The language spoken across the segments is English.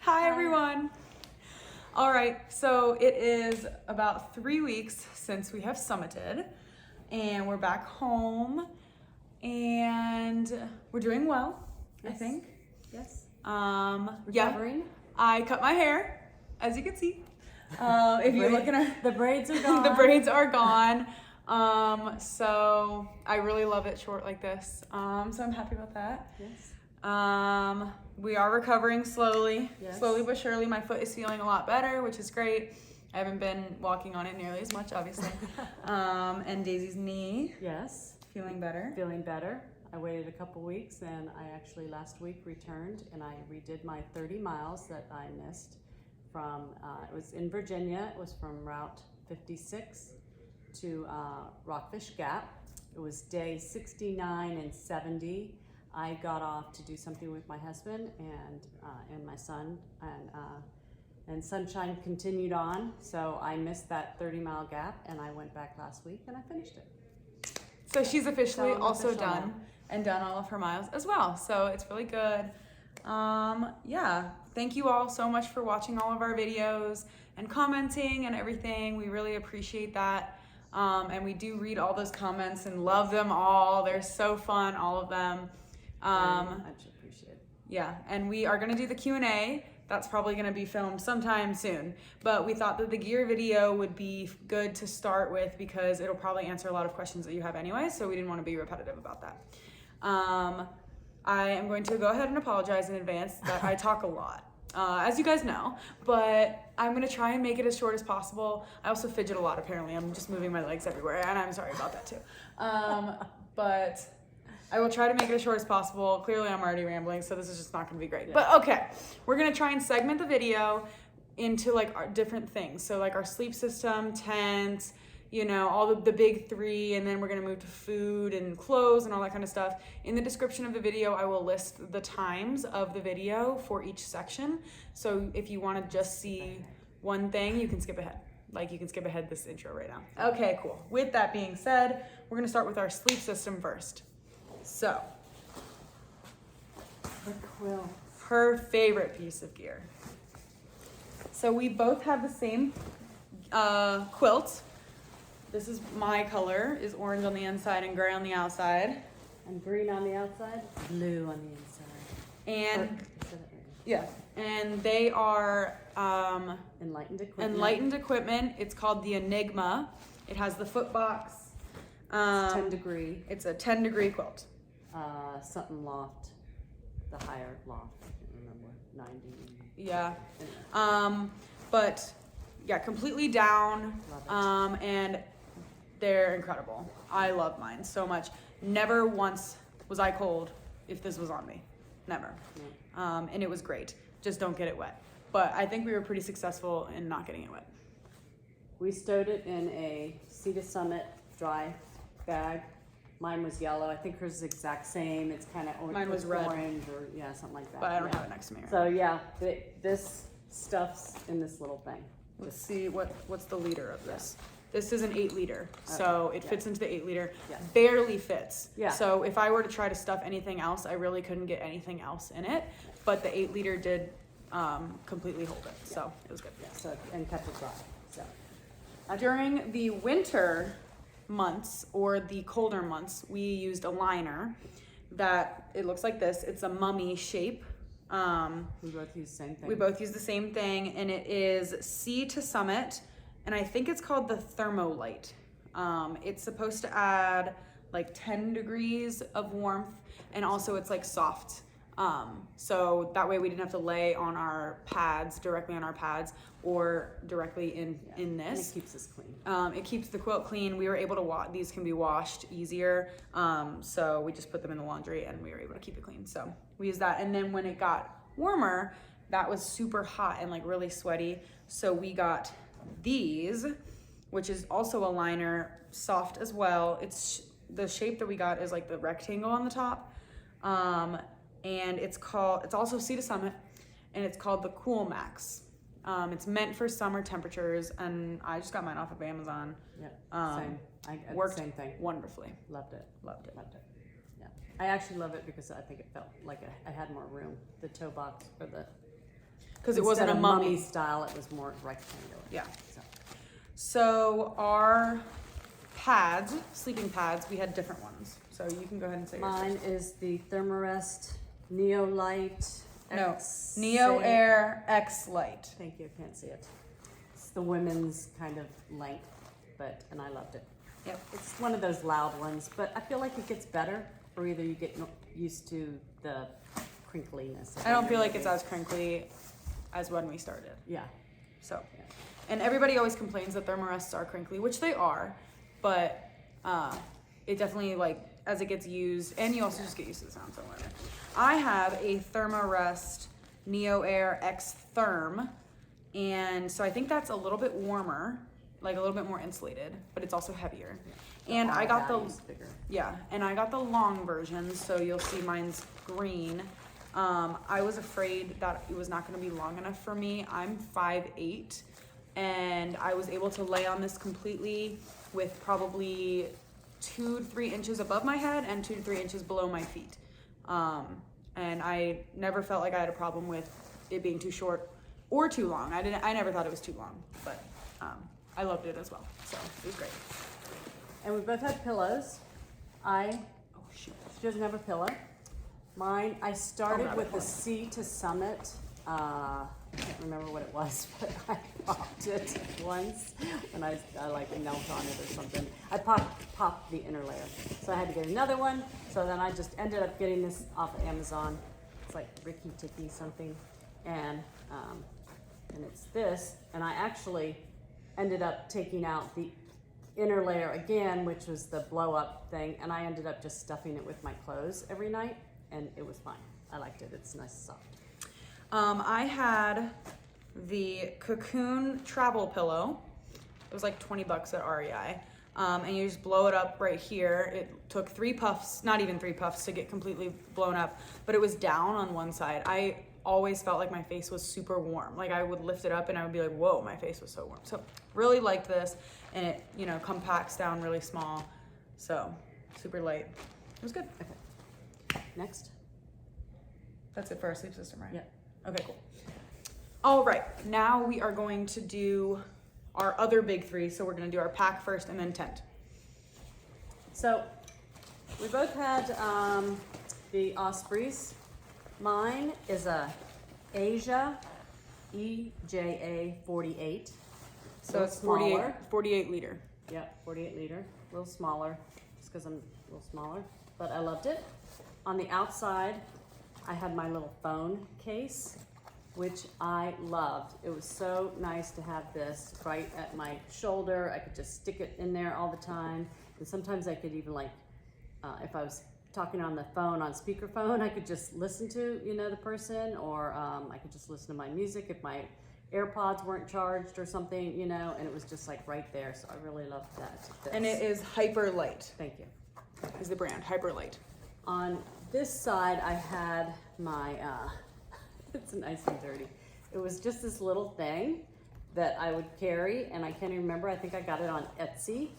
Hi everyone. All right, so it is about 3 weeks since we have summited and we're back home and we're doing well, Yes. I think. Yes. Yeah, I cut my hair, as you can see. If you look at the braids are gone. the braids are gone. So I really love it short like this. So I'm happy about that. Yes. We are recovering slowly, Yes. slowly but surely. My foot is feeling a lot better, which is great. I haven't been walking on it nearly as much, obviously. And Daisy's knee, Yes. feeling better. Feeling better. I waited a couple weeks and I actually last week returned and I redid my 30 miles that I missed from, it was in Virginia. It was from Route 56 to Rockfish Gap. It was day 69 and 70. I got off to do something with my husband and my son, and sunshine continued on. So I missed that 30-mile gap, and I went back last week and I finished it. So she's officially So I'm also official done now. and done all of her miles as well. So it's really good. Yeah, thank you all so much for watching all of our videos and commenting and everything. We really appreciate that. And we do read all those comments and love them all. They're so fun, all of them. I just appreciate it. Yeah, and we are gonna do the Q&A. That's probably gonna be filmed sometime soon. But we thought that the gear video would be good to start with because it'll probably answer a lot of questions that you have anyway, so we didn't wanna be repetitive about that. I am going to go ahead and apologize in advance that I talk a lot, as you guys know, but I'm gonna try and make it as short as possible. I also fidget a lot, apparently. I'm just moving my legs everywhere, and I'm sorry about that too. But I will try to make it as short as possible. Clearly I'm already rambling, so this is just not gonna be great. Yeah. But okay, we're gonna try and segment the video into like our different things. So like our sleep system, tent, you know, all the big three, and then we're gonna move to food and clothes and all that kind of stuff. In the description of the video, I will list the times of the video for each section. So if you wanna just see one thing, you can skip ahead. Like you can skip ahead this intro right now. Okay, cool. With that being said, we're gonna start with our sleep system first. So, The quilt. her favorite piece of gear. So we both have the same quilt. This is my color, is orange on the inside and gray on the outside. And green on the outside, blue on the inside. And Or- is that it? yeah, and they are Enlightened equipment. Enlightened equipment. It's called the Enigma. It has the foot box. It's 10 degree. It's a 10-degree quilt. Something loft. The higher loft. I can't remember. 90. Yeah. Anyway. But yeah, completely down. Love it. And they're incredible. I love mine so much. Never once was I cold if this was on me. Never. Yeah. And it was great. Just don't get it wet. But I think we were pretty successful in not getting it wet. We stowed it in a Sea to Summit dry bag. Mine was yellow. I think hers is the exact same. It's kind of Mine was red. orange or yeah, something like that. But I don't Yeah. have it next to me right So yeah, this stuff's in this little thing. now. Let's see what's the liter of this. This is an 8-liter, so Okay, it yeah. fits into the 8-liter. Yeah. Barely fits. Yeah. So if I were to try to stuff anything else, I really couldn't get anything else in it. But the 8-liter did completely hold it, so it was good. Yeah. So and kept it dry. So During the winter months or the colder months, we used a liner that it looks like this. It's a mummy shape. we both use the same thing. We both use the same thing, and it is Sea to Summit, and I think it's called the Thermolite. It's supposed to add like 10 degrees of warmth, and also it's like soft. So that way we didn't have to lay on our pads, directly on our pads, or directly in And this. it keeps us clean. It keeps the quilt clean. We were able to these can be washed easier. So we just put them in the laundry and we were able to keep it clean. So we used that. And then when it got warmer, that was super hot and like really sweaty. So we got these, which is also a liner, soft as well. It's the shape that we got is like the rectangle on the top. And it's also Sea to Summit, and it's called the Cool Max. It's meant for summer temperatures, and I just got mine off of Amazon. Yeah. Same. I Worked same thing. wonderfully. Loved it. Loved it. Loved it. Yeah. I actually love it because I think it felt like I had more room. The toe box for the because it wasn't a mummy. style, it was more rectangular. Yeah. So our pads, sleeping pads, we had different ones. So you can go ahead and say yours. Mine is the Thermarest Neo Light No, X. Neo Air X Light. Thank you, can't see it. It's the women's kind of length, and I loved it. Yep. It's one of those loud ones, but I feel like it gets better, or either you get used to the crinkliness. I don't feel like it's as crinkly as when we started. Yeah. So, and everybody always complains that Thermarests are crinkly, which they are, but it definitely, like, as it gets used, and you also just get used to the sound, so whatever. I have a Thermarest Neo Air X Therm, and so I think that's a little bit warmer, like a little bit more insulated, but it's also heavier. And I got I got the long version, so you'll see mine's green. I was afraid that it was not going to be long enough for me. I'm 5'8", and I was able to lay on this completely with probably 2 to 3 inches above my head and 2 to 3 inches below my feet. And I never felt like I had a problem with it being too short or too long. I never thought it was too long, but I loved it as well. So it was great. And we both had pillows. She doesn't have a pillow. Mine, I started with the Sea to Summit. I can't remember what it was, but I popped it once when I like knelt on it or something. I popped the inner layer. So I had to get another one. So then I just ended up getting this off of Amazon. It's like Ricky Ticky something. And it's this. And I actually ended up taking out the inner layer again, which was the blow up thing. And I ended up just stuffing it with my clothes every night. And it was fine. I liked it. It's nice and soft. I had the Cocoon travel pillow. It was like $20 at REI. And you just blow it up right here. It took 3 puffs, not even 3 puffs, to get completely blown up, but it was down on one side. I always felt like my face was super warm. Like I would lift it up and I would be like, whoa, my face was so warm. So really liked this, and it, compacts down really small. So super light. It was good. Okay. Next. That's it for our sleep system, right? Yeah. Okay, cool. All right, now we are going to do our other big 3. So we're gonna do our pack first and then tent. So we both had the Ospreys. Mine is a Asia EJA 48. So it's smaller. 48 liter. Yep, 48 liter, a little smaller, just because I'm a little smaller, but I loved it. On the outside, I had my little phone case, which I loved. It was so nice to have this right at my shoulder. I could just stick it in there all the time. And sometimes I could even if I was talking on the phone on speakerphone, I could just listen to, the person, or I could just listen to my music if my AirPods weren't charged or something, and it was just like right there. So I really loved that. And it is Hyper Light. Thank you. Is the brand, Hyper Light. On this side, I had my, it's nice and dirty. It was just this little thing that I would carry, and I can't even remember. I think I got it on Etsy.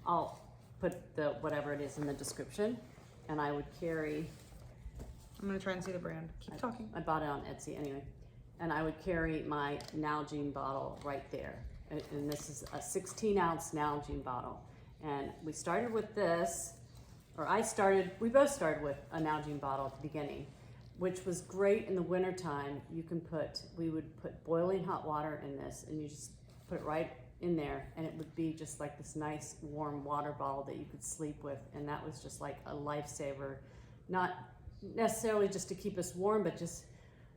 I'll put the whatever it is in the description. And I would carry. I'm gonna try and see the brand. Keep talking. I bought it on Etsy anyway. And I would carry my Nalgene bottle right there. And this is a 16-ounce Nalgene bottle. And we started with this, we both started with a Nalgene bottle at the beginning, which was great in the wintertime. We would put boiling hot water in this, and you just put it right in there, and it would be just like this nice warm water bottle that you could sleep with. And that was just like a lifesaver, not necessarily just to keep us warm, but just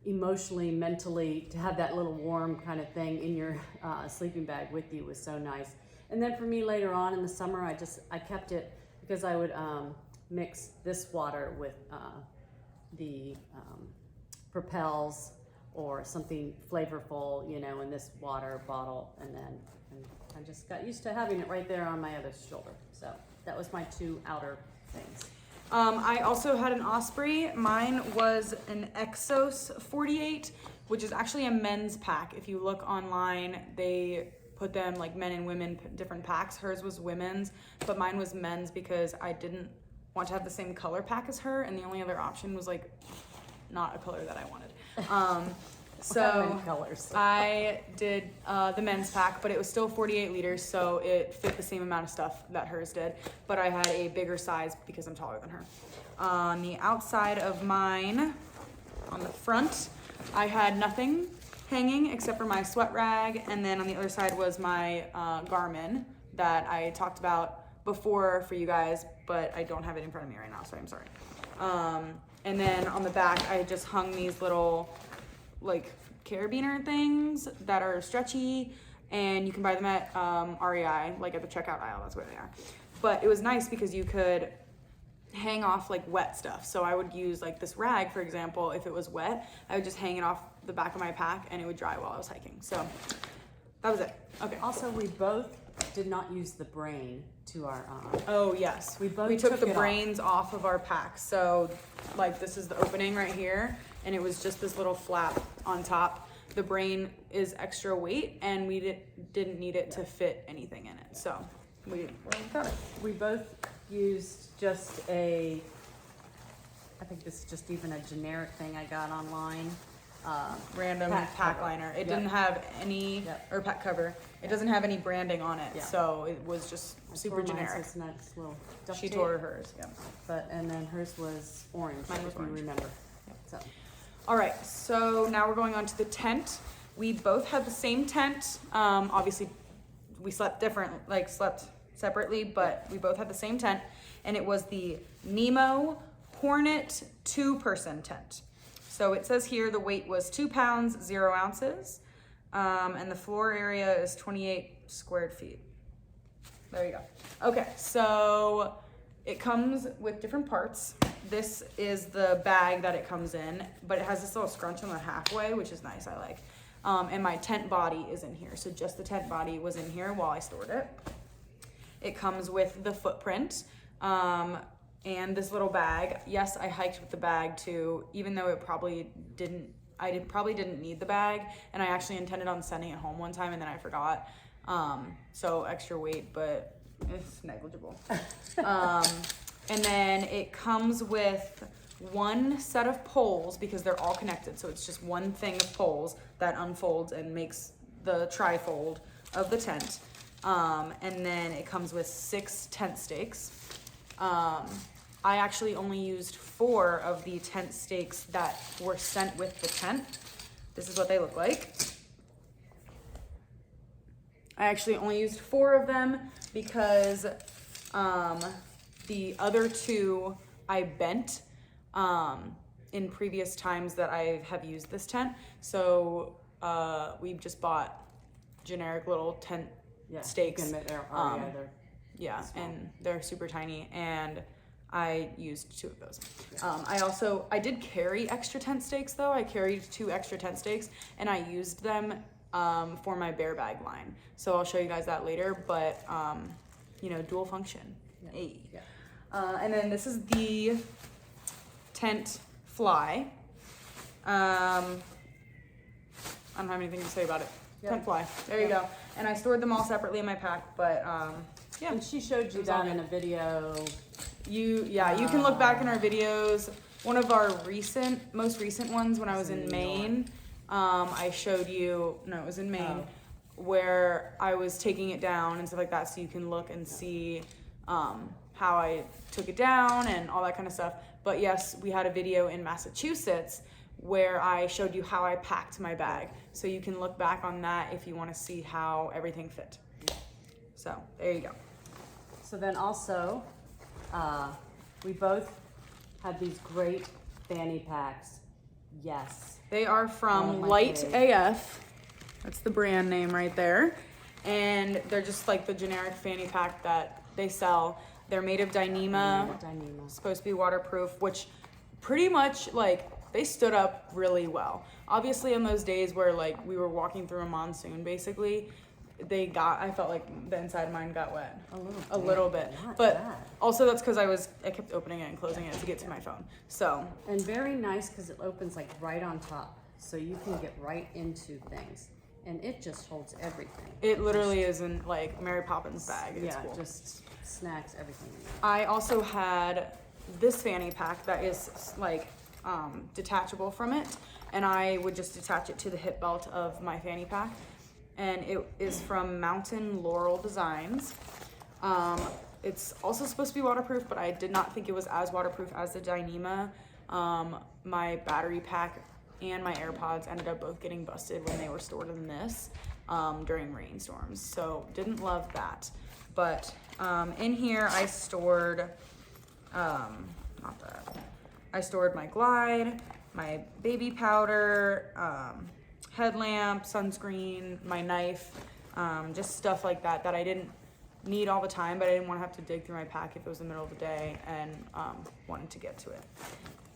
emotionally, mentally, to have that little warm kind of thing in your sleeping bag with you was so nice. And then for me later on in the summer, I kept it because I would mix this water with the Propels or something flavorful, in this water bottle, and I just got used to having it right there on my other shoulder. So that was my 2 outer things. I also had an Osprey. Mine was an Exos 48, which is actually a men's pack. If you look online, they put them like men and women, different packs. Hers was women's, but mine was men's because I didn't want to have the same color pack as her, and the only other option was like not a color that I wanted. How So many colors? I did the men's pack, but it was still 48 liters, so it fit the same amount of stuff that hers did. But I had a bigger size because I'm taller than her. On the outside of mine, on the front, I had nothing hanging except for my sweat rag, and then on the other side was my Garmin that I talked about before for you guys, but I don't have it in front of me right now, so I'm sorry. And then on the back, I just hung these little like carabiner things that are stretchy, and you can buy them at REI, like at the checkout aisle, that's where they are. But it was nice because you could hang off like wet stuff. So I would use like this rag, for example, if it was wet, I would just hang it off the back of my pack and it would dry while I was hiking. So that was it. Okay. Also, we both did not use the brain to our Oh yes, We both took the took it brains off of our pack. So like this is the opening right here, and it was just this little flap on top. The brain is extra weight, and we didn't need it to fit anything in it. So we got it. We both used just I think this is just even a generic thing I got online. Random Pack pack cover. liner. It Yep. didn't have any, Yep. or pack cover. It doesn't have any branding on it, Yeah. so it was just super Mine generic. says nice little duct She tape, tore hers. Yeah. and then hers was orange, Mine was if orange. you remember. So All right, so now we're going on to the tent. We both had the same tent. Obviously, we slept slept separately, but we both had the same tent, and it was the Nemo Hornet 2-person tent. So it says here the weight was 2 pounds, 0 ounces, and the floor area is 28 square feet. There you go. Okay, so it comes with different parts. This is the bag that it comes in, but it has this little scrunch on the halfway, which is nice, I like. And my tent body is in here, so just the tent body was in here while I stored it. It comes with the footprint, and this little bag. Yes, I hiked with the bag too, even though it probably didn't, probably didn't need the bag, and I actually intended on sending it home one time and then I forgot. So extra weight, but it's negligible. And then it comes with one set of poles because they're all connected. So it's just one thing of poles that unfolds and makes the trifold of the tent. And then it comes with 6 tent stakes. I actually only used 4 of the tent stakes that were sent with the tent. This is what they look like. I actually only used 4 of them because the other 2 I bent in previous times that I have used this tent. So we just bought generic little tent stakes. Yeah, and they're super tiny, and I used 2 of those. I did carry extra tent stakes though. I carried 2 extra tent stakes, and I used them for my bear bag line. So I'll show you guys that later, but dual function. Yeah. Hey. Yeah. And then this is the tent fly. I don't have anything to say about it. Yep. Tent fly. There you go. And I stored them all separately in my pack, but yeah. And she showed you It was all that in good. a video. You can look back in our videos. One of our most recent ones when I was in Maine, I showed you, no, it was in Maine, where I was taking it down and stuff like that, so you can look and see how I took it down and all that kind of stuff. But yes, we had a video in Massachusetts where I showed you how I packed my bag. So you can look back on that if you want to see how everything fit. So there you go. So then also, we both had these great fanny packs. Yes. They are One from of my Light faves. AF. That's the brand name right there. And they're just like the generic fanny pack that they sell. They're made of Dyneema. Dyneema. Supposed to be waterproof, which pretty much they stood up really well. Obviously on those days where we were walking through a monsoon basically, I felt like the inside of mine got wet. A little bit. Not But bad. also that's because I kept opening it and closing it to get to my phone. So And very nice because it opens right on top. So you can get right into things. And it just holds everything. it literally is in Mary Poppins bag. It's Yeah, cool. just snacks everything in there. I also had this fanny pack that is detachable from it, and I would just attach it to the hip belt of my fanny pack. And it is from Mountain Laurel Designs. It's also supposed to be waterproof, but I did not think it was as waterproof as the Dyneema. My battery pack and my AirPods ended up both getting busted when they were stored in this during rainstorms, so didn't love that. But in here I stored, I stored my Glide, my baby powder, headlamp, sunscreen, my knife, just stuff like that that I didn't need all the time, but I didn't want to have to dig through my pack if it was the middle of the day and wanted to get to it.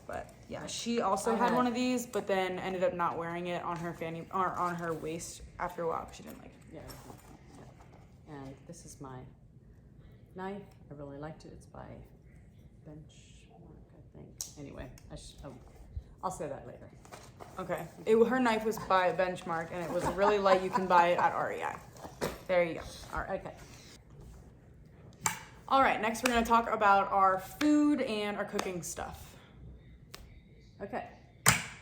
But yeah, she also had one of these, but then ended up not wearing it on her fanny or on her waist after a while because she didn't like it. Yeah. And this is my knife. I really liked it. It's by Benchmark, I think. Anyway, I'll say that later. Okay. Her knife was by Benchmark, and it was really light. You can buy it at REI. There you go. All right. Okay. All right. Next, we're going to talk about our food and our cooking stuff. Okay.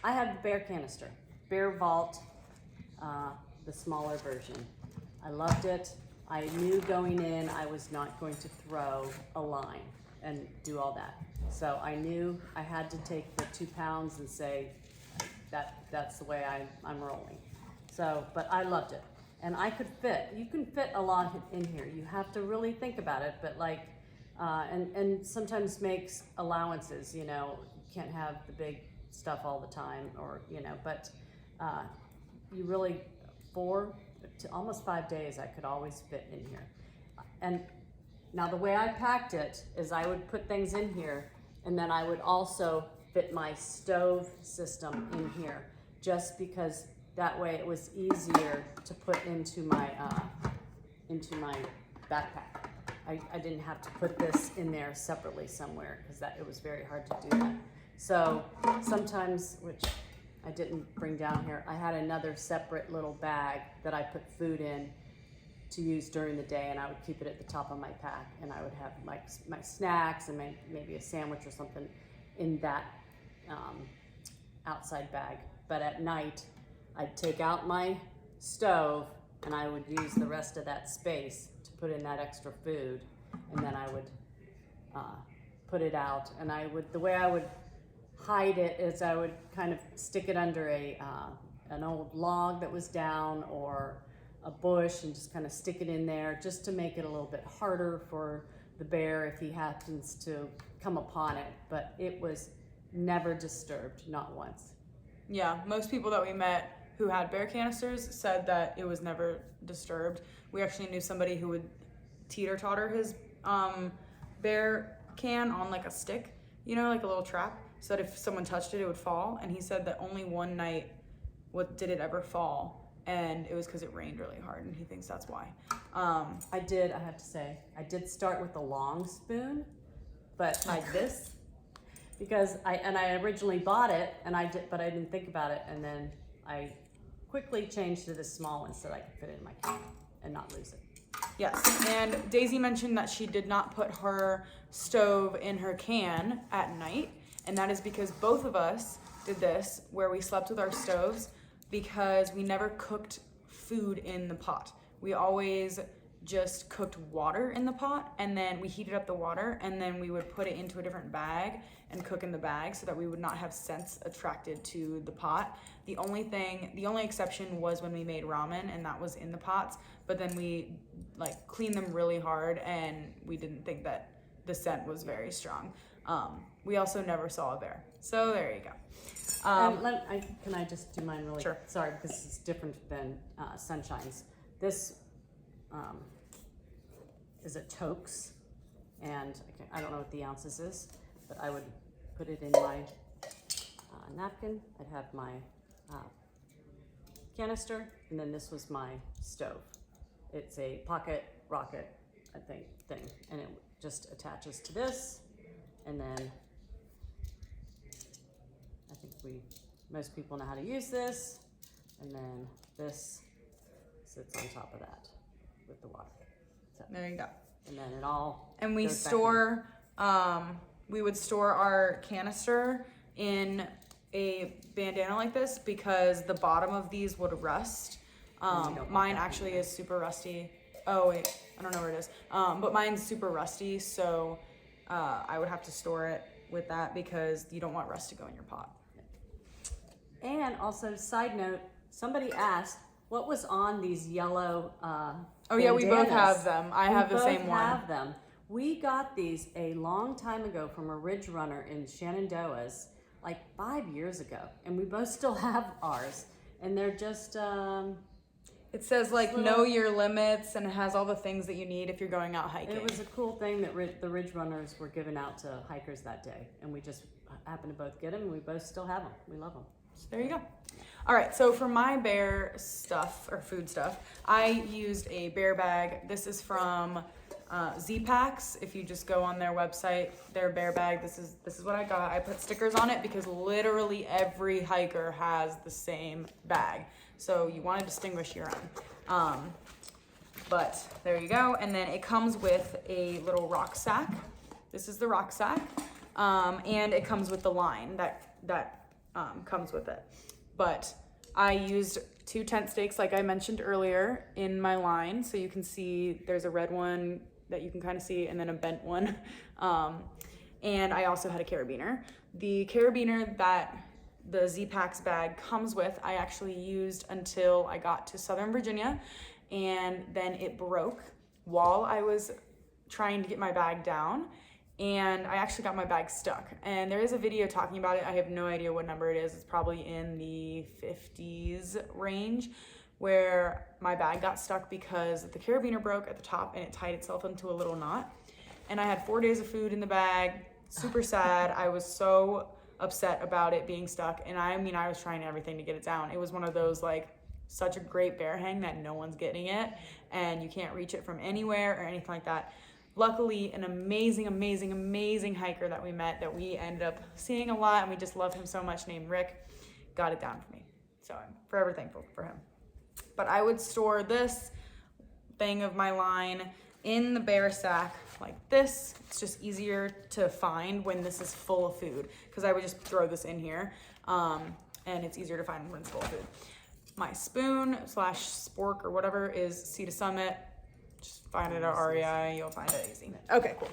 I have the Bear canister, Bear Vault, the smaller version. I loved it. I knew going in I was not going to throw a line and do all that. So I knew I had to take the 2 pounds and say that's the way I'm rolling. So, but I loved it. And I could fit, you can fit a lot in here. You have to really think about it, but like, and sometimes makes allowances, you know, you can't have the big stuff all the time or, you know, but you really, 4 to almost 5 days, I could always fit in here. And now the way I packed it is I would put things in here and then I would also fit my stove system in here just because that way it was easier to put into my backpack. I didn't have to put this in there separately somewhere because it was very hard to do that. So sometimes, which I didn't bring down here, I had another separate little bag that I put food in to use during the day, and I would keep it at the top of my pack, and I would have my snacks and maybe a sandwich or something in that outside bag. But at night, I'd take out my stove and I would use the rest of that space to put in that extra food, and then I would put it out. And the way I would hide it is I would kind of stick it under an old log that was down or a bush and just kind of stick it in there just to make it a little bit harder for the bear if he happens to come upon it. But it was never disturbed, not once. Yeah, most people that we met who had bear canisters said that it was never disturbed. We actually knew somebody who would teeter-totter his bear can on like a stick, you know, like a little trap, so that if someone touched it, it would fall. And he said that only one night did it ever fall, and it was because it rained really hard, and he thinks that's why. I have to say, I did start with a long spoon, but like this, because I originally bought it, but I didn't think about it, and then I quickly changed to this small one so that I could fit it in my can and not lose it. Yes, and Daisy mentioned that she did not put her stove in her can at night, and that is because both of us did this, where we slept with our stoves, because we never cooked food in the pot. We always just cooked water in the pot, and then we heated up the water, and then we would put it into a different bag and cook in the bag so that we would not have scents attracted to the pot. The only exception was when we made ramen, and that was in the pots, but then we like cleaned them really hard, and we didn't think that the scent was very strong. We also never saw a bear, so there you go. Can I just do mine really? Sure. Sorry, because it's different than Sunshine's. This is a Toaks, and I don't know what the ounces is, but I would put it in my napkin. I'd have my canister, and then this was my stove. It's a pocket rocket, I think, thing, and it just attaches to this, and then I think most people know how to use this, and then this sits on top of that with the water. So, There you go. and then it all And we goes back store, we would store our canister in a bandana like this because the bottom of these would rust. Mine actually is super rusty. Oh wait, I don't know where it is. But mine's super rusty, so I would have to store it with that because you don't want rust to go in your pot. And also, side note, somebody asked, what was on these yellow Oh yeah, we both have them. I have the same one. We one. have them. We got these a long time ago from a Ridge Runner in Shenandoah's, like 5 years ago, and we both still have ours. And they're just it says like know your limits, and it has all the things that you need if you're going out hiking. It was a cool thing that the Ridge Runners were giving out to hikers that day, and we just happened to both get them, and we both still have them. We love them. So there you go. All right, so for my bear stuff or food stuff, I used a bear bag. This is from Z-Packs. If you just go on their website, their bear bag, this is what I got. I put stickers on it because literally every hiker has the same bag. So you want to distinguish your own. But there you go. And then it comes with a little rucksack. This is the rucksack. And it comes with the line that comes with it. But I used 2 tent stakes, like I mentioned earlier, in my line. So you can see there's a red one that you can kind of see, and then a bent one. And I also had a carabiner. The carabiner that the Z-Packs bag comes with, I actually used until I got to Southern Virginia, and then it broke while I was trying to get my bag down, and I actually got my bag stuck. And there is a video talking about it. I have no idea what number it is. It's probably in the 50s range, where my bag got stuck because the carabiner broke at the top and it tied itself into a little knot. And I had 4 days of food in the bag, super sad. I was so upset about it being stuck. And I mean, I was trying everything to get it down. It was one of those like such a great bear hang that no one's getting it and you can't reach it from anywhere or anything like that. Luckily, an amazing hiker that we met that we ended up seeing a lot and we just love him so much, named Rick, got it down for me. So I'm forever thankful for him. But I would store this thing of my line in the bear sack like this. It's just easier to find when this is full of food because I would just throw this in here and it's easier to find when it's full of food. My spoon / spork or whatever is Sea to Summit. Just find it at REI, you'll find it easy. Okay, cool.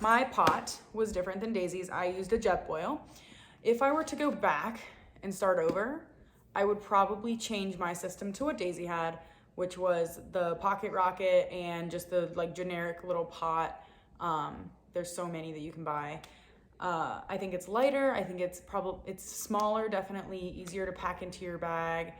My pot was different than Daisy's. I used a Jetboil. If I were to go back and start over, I would probably change my system to what Daisy had, which was the pocket rocket and just the like generic little pot. There's so many that you can buy. I think it's lighter. I think it's smaller, definitely easier to pack into your bag.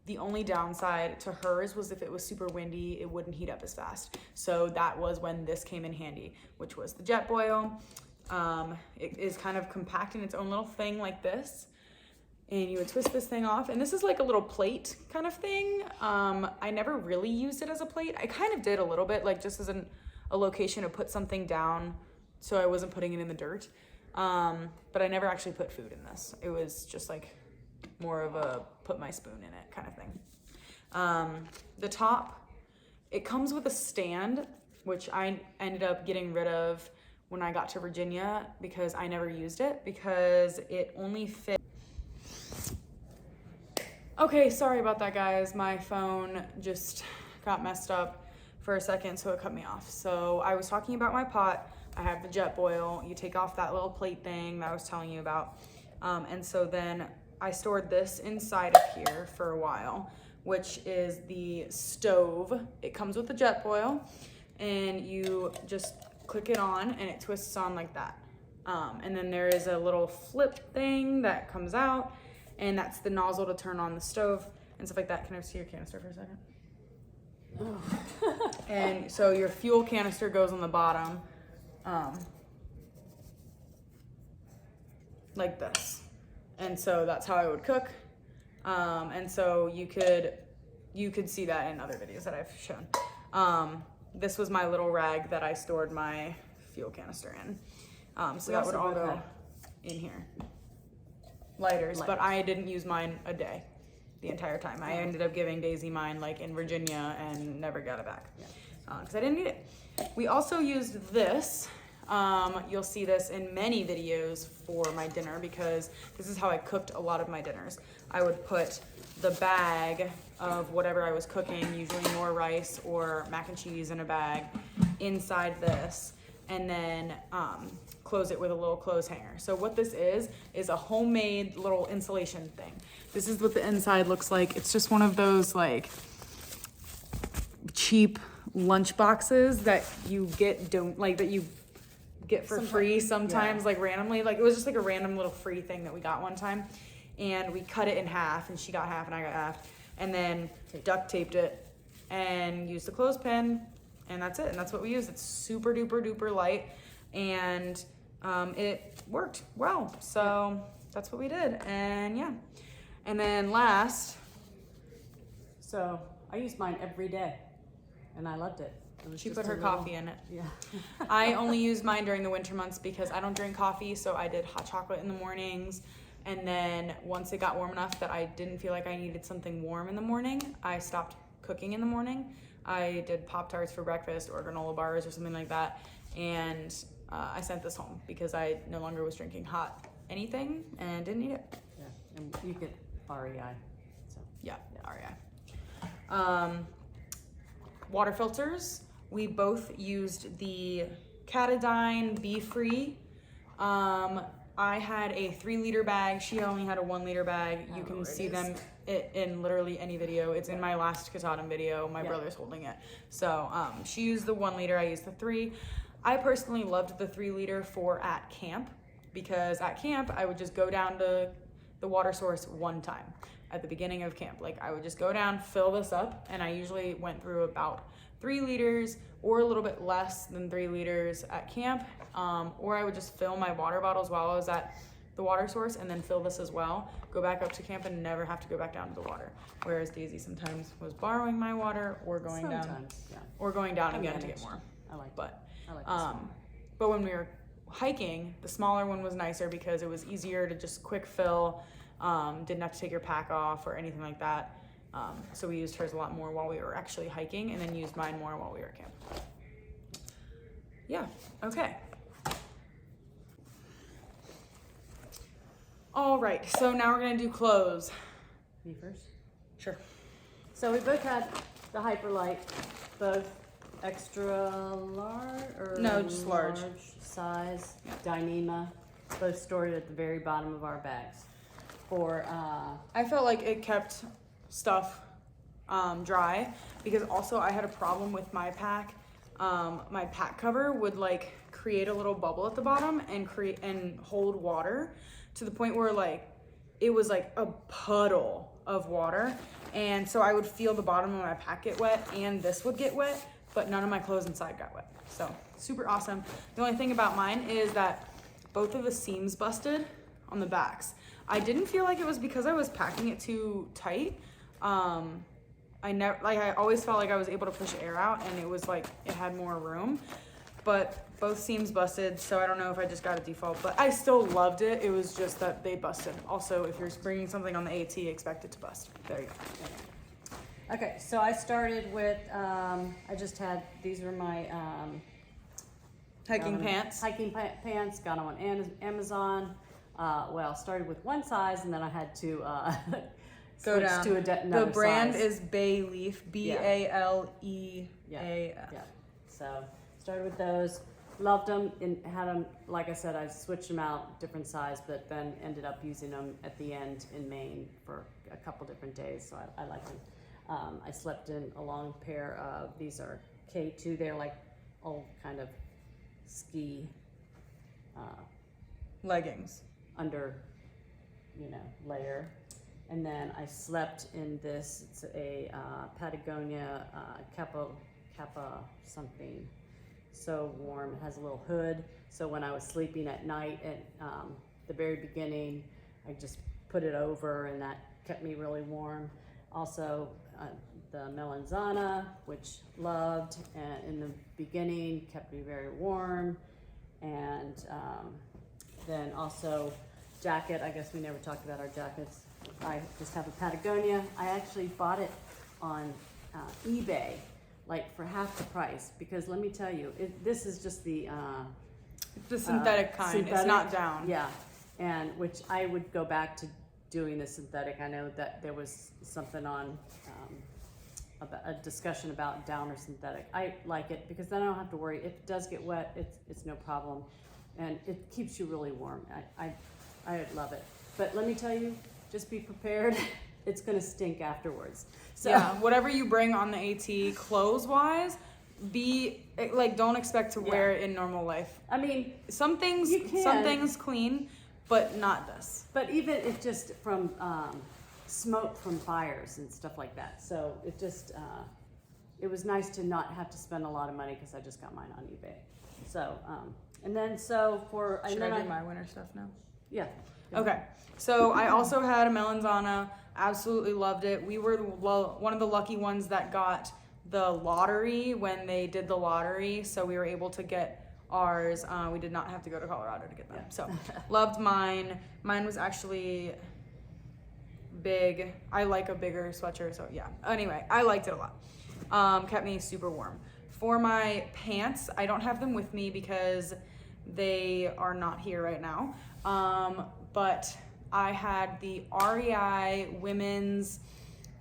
The only downside to hers was if it was super windy, it wouldn't heat up as fast. So that was when this came in handy, which was the Jetboil. It is kind of compact in its own little thing like this. And you would twist this thing off. And this is like a little plate kind of thing. I never really used it as a plate. I kind of did a little bit, like just as a location to put something down so I wasn't putting it in the dirt. But I never actually put food in this. It was just like more of a put my spoon in it kind of thing. The top, it comes with a stand, which I ended up getting rid of when I got to Virginia because I never used it because it only fit. Okay, sorry about that, guys. My phone just got messed up for a second, so it cut me off. So I was talking about my pot. I have the Jetboil. You take off that little plate thing that I was telling you about. And so then I stored this inside of here for a while, which is the stove. It comes with the Jetboil, and you just click it on, and it twists on like that. And then there is a little flip thing that comes out, and that's the nozzle to turn on the stove and stuff like that. Can I see your canister for a second? Oh. And so your fuel canister goes on the bottom, like this. And so that's how I would cook. And so you could see that in other videos that I've shown. This was my little rag that I stored my fuel canister in. So that would all go in here. Lighters, but I didn't use mine a day the entire time. I ended up giving Daisy mine like in Virginia and never got it back because I didn't need it. We also used this. You'll see this in many videos for my dinner because this is how I cooked a lot of my dinners. I would put the bag of whatever I was cooking, usually more rice or mac and cheese in a bag, inside this, and then close it with a little clothes hanger. So what this is a homemade little insulation thing. This is what the inside looks like. It's just one of those like cheap lunch boxes that you get for free sometimes, like randomly. Like it was just like a random little free thing that we got one time, and we cut it in half, and she got half and I got half, and then duct taped it and used the clothespin, and that's it. And that's what we used. It's super duper duper light, and it worked well. So that's what we did, and yeah. And then last, so I used mine every day, and I loved it. She put her coffee in it. Yeah. I only used mine during the winter months because I don't drink coffee, so I did hot chocolate in the mornings. And then once it got warm enough that I didn't feel like I needed something warm in the morning, I stopped cooking in the morning. I did Pop-Tarts for breakfast or granola bars or something like that. And I sent this home because I no longer was drinking hot anything and didn't eat it. Yeah, and you get REI. So. Yeah, REI. Water filters. We both used the Katadyn Be Free. I had a 3-liter bag. She only had a 1-liter bag. You can see them in literally any video. It's in my last Katahdin video. My brother's holding it. So she used the 1-liter. I used the 3. I personally loved the 3-liter for at camp because at camp I would just go down to the water source one time at the beginning of camp. Like I would just go down, fill this up, and I usually went through about 3 liters or a little bit less than 3 liters at camp, or I would just fill my water bottles while I was at the water source and then fill this as well, go back up to camp and never have to go back down to the water. Whereas Daisy sometimes was borrowing my water or going down again to get more. I like But when we were hiking, the smaller one was nicer because it was easier to just quick fill, didn't have to take your pack off or anything like that. So we used hers a lot more while we were actually hiking and then used mine more while we were at camp. Yeah, okay. All right, so now we're gonna do clothes. Me first? Sure. So we both had the Hyperlight, both extra large or No, just large size, Dyneema, both stored at the very bottom of our bags. I felt like it kept stuff dry because also I had a problem with my pack. My pack cover would like create a little bubble at the bottom and hold water to the point where like it was like a puddle of water, and so I would feel the bottom of my pack get wet and this would get wet, but none of my clothes inside got wet. So super awesome. The only thing about mine is that both of the seams busted on the backs. I didn't feel like it was because I was packing it too tight. I always felt like I was able to push air out and it was like it had more room, but both seams busted, so I don't know if I just got a default, but I still loved it. It was just that they busted. Also, if you're bringing something on the AT, expect it to bust. There you go. Okay, so I started with, I just had, these were my Hiking pants. Hiking pants, got them on Amazon. Started with one size and then I had to go down to another The brand size. is Bayleaf, BALEAF. Yeah. So started with those, loved them, and had them, like I said, I switched them out, different size, but then ended up using them at the end in Maine for a couple different days, so I like them. I slept in a long pair of, these are K2, they're like old kind of ski leggings. Under, layer. And then I slept in this, it's a Patagonia Kappa something, so warm. It has a little hood, so when I was sleeping at night at the very beginning, I just put it over and that kept me really warm. Also, the Melanzana, which loved, and in the beginning kept me very warm. And then also jacket, I guess we never talked about our jackets. I just have a Patagonia. I actually bought it on eBay, like for half the price, because let me tell you, this is just the The synthetic kind. It's not down. Yeah, and which I would go back to doing the synthetic. I know that there was something on about a discussion about down or synthetic. I like it because then I don't have to worry. If it does get wet, it's no problem, and it keeps you really warm. I love it. But let me tell you, just be prepared. It's gonna stink afterwards. So yeah, whatever you bring on the AT clothes wise, don't expect to wear it in normal life. I mean, some things clean, but not this. But even if just from smoke from fires and stuff like that. So it just it was nice to not have to spend a lot of money because I just got mine on eBay. So should I do my winter stuff now? Yeah. Okay, so I also had a Melanzana. Absolutely loved it. We were one of the lucky ones that got the lottery when they did the lottery, so we were able to get ours. We did not have to go to Colorado to get them. Yeah. So loved mine. Mine was actually big. I like a bigger sweatshirt, so yeah. Anyway, I liked it a lot. Kept me super warm. For my pants, I don't have them with me because they are not here right now. But I had the REI women's,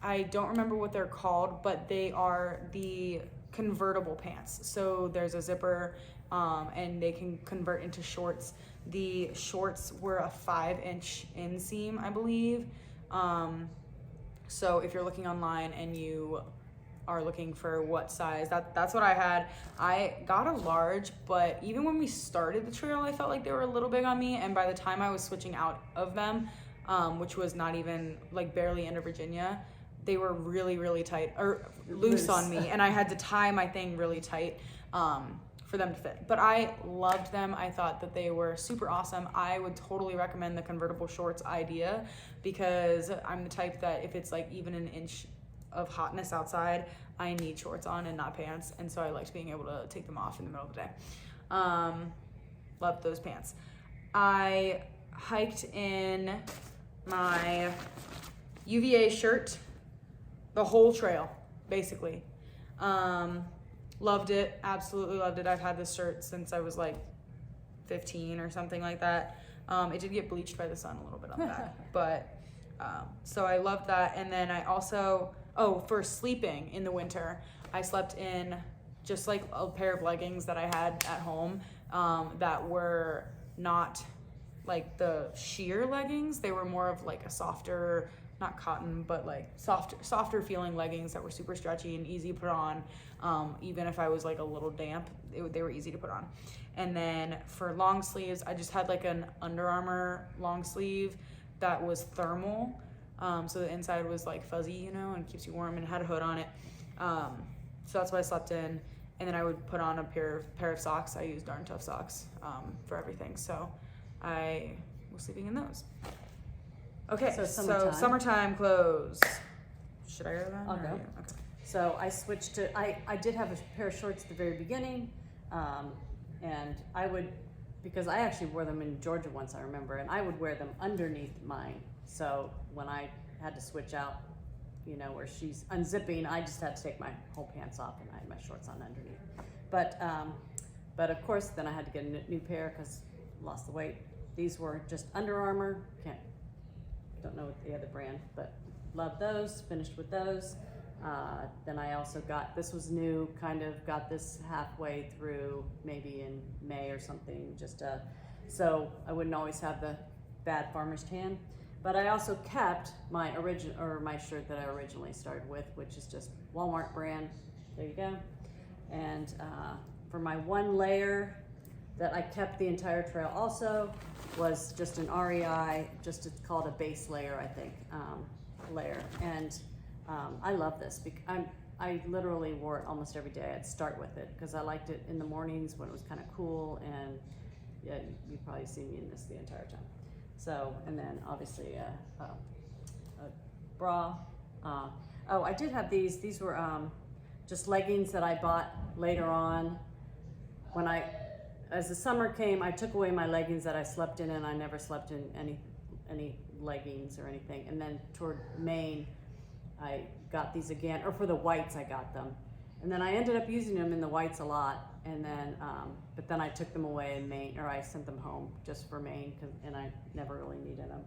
I don't remember what they're called, but they are the convertible pants. So there's a zipper, and they can convert into shorts. The shorts were a 5-inch inseam, I believe. So if you're looking online and you are looking for what size, that's what I had. I got a large, but even when we started the trail, I felt like they were a little big on me. And by the time I was switching out of them, which was not even like barely into Virginia, they were really, really tight or loose on me. And I had to tie my thing really tight, for them to fit. But I loved them. I thought that they were super awesome. I would totally recommend the convertible shorts idea because I'm the type that if it's like even an inch of hotness outside, I need shorts on and not pants. And so I liked being able to take them off in the middle of the day. Loved those pants. I hiked in my UVA shirt the whole trail, basically. Loved it, absolutely loved it. I've had this shirt since I was like 15 or something like that. It did get bleached by the sun a little bit on the back, but so I loved that. And then I also, for sleeping in the winter, I slept in just like a pair of leggings that I had at home, that were not like the sheer leggings. They were more of like a softer, not cotton, but like softer feeling leggings that were super stretchy and easy to put on. Even if I was like a little damp, they were easy to put on. And then for long sleeves, I just had like an Under Armour long sleeve that was thermal. So the inside was like fuzzy, and keeps you warm, and had a hood on it. So that's what I slept in. And then I would put on a pair of socks. I use Darn Tough socks for everything. So I was sleeping in those. Okay, so summertime clothes. Should I go that? I'll go. Okay. So I switched to, I did have a pair of shorts at the very beginning, and I would, because I actually wore them in Georgia once, I remember, and I would wear them underneath mine. So when I had to switch out, where she's unzipping, I just had to take my whole pants off and I had my shorts on underneath. But of course, then I had to get a new pair because I lost the weight. These were just Under Armour. Don't know the other brand, but love those, finished with those. Then I also got, this was new, got this halfway through, maybe in May or something, so I wouldn't always have the bad farmer's tan. But I also kept my my shirt that I originally started with, which is just Walmart brand. There you go. And for my one layer that I kept the entire trail also was just an REI, it's called a base layer, I think, layer. And I love this because I literally wore it almost every day. I'd start with it because I liked it in the mornings when it was kind of cool, and yeah, you'd probably see me in this the entire time. So, and then obviously a bra. I did have these. These were just leggings that I bought later on. As the summer came, I took away my leggings that I slept in, and I never slept in any leggings or anything. And then toward Maine, I got these again, or for the whites I got them. And then I ended up using them in the whites a lot, and then, but then I took them away in Maine, or I sent them home just for Maine, and I never really needed them.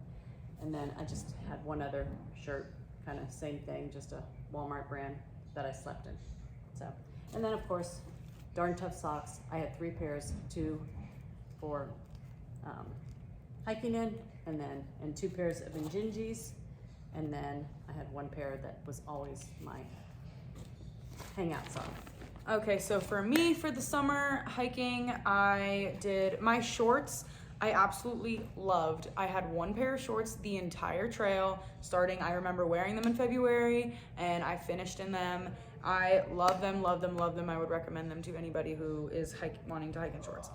And then I just had one other shirt, kind of same thing, just a Walmart brand that I slept in. So, and then of course, Darn Tough socks. I had 3 pairs, 2 for hiking in, and 2 pairs of Injinjis, and then I had 1 pair that was always my hangout sock. Okay, so for me, for the summer hiking, I did my shorts. I absolutely loved. I had 1 pair of shorts the entire trail, starting, I remember wearing them in February, and I finished in them. I love them, love them, love them. I would recommend them to anybody who is wanting to hike in shorts.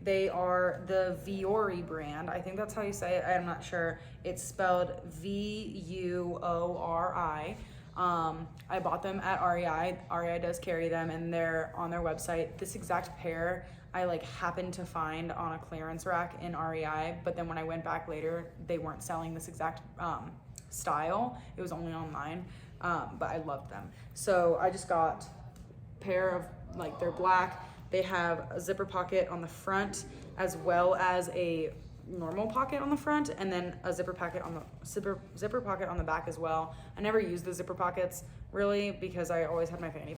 They are the Vuori brand. I think that's how you say it. I'm not sure. It's spelled Vuori. I bought them at REI. REI does carry them, and they're on their website. This exact pair I happened to find on a clearance rack in REI, but then when I went back later, they weren't selling this exact style. It was only online, but I loved them. So I just got a pair of, they're black. They have a zipper pocket on the front, as well as a normal pocket on the front, and then a zipper pocket on the back as well. I never used the zipper pockets really because I always had my fanny